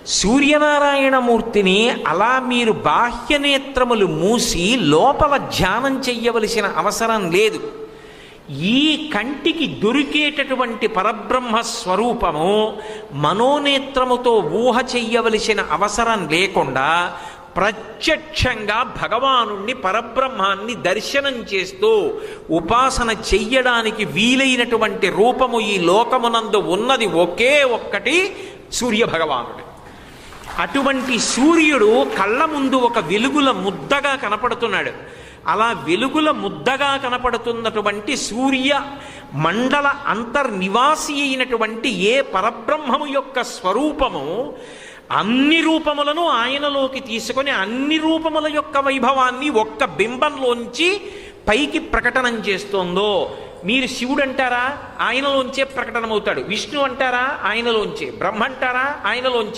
సూర్యనారాయణమూర్తిని అలా మీరు బాహ్యనేత్రములు మూసి లోపల ధ్యానం చెయ్యవలసిన అవసరం లేదు. ఈ కంటికి దొరికేటటువంటి పరబ్రహ్మ స్వరూపము మనోనేత్రముతో ఊహ చెయ్యవలసిన అవసరం లేకుండా ప్రత్యక్షంగా భగవానుణ్ణి పరబ్రహ్మాన్ని దర్శనం చేస్తూ ఉపాసన చెయ్యడానికి వీలైనటువంటి రూపము ఈ లోకమునందు ఉన్నది ఒకే ఒక్కటి సూర్యభగవానుడు. అటువంటి సూర్యుడు కళ్ళ ముందు ఒక వెలుగుల ముద్దగా కనపడుతున్నాడు. అలా వెలుగుల ముద్దగా కనపడుతున్నటువంటి సూర్య మండల అంతర్నివాసి అయినటువంటి ఏ పరబ్రహ్మము యొక్క స్వరూపము అన్ని రూపములను ఆయనలోకి తీసుకొని అన్ని రూపముల యొక్క వైభవాన్ని ఒక్క బింబంలోంచి పైకి ప్రకటనం చేస్తోందో, మీరు శివుడు అంటారా, ఆయనలోంచే ప్రకటనమవుతాడు. విష్ణు అంటారా, ఆయనలోంచే. బ్రహ్మ అంటారా, ఆయనలోంచే.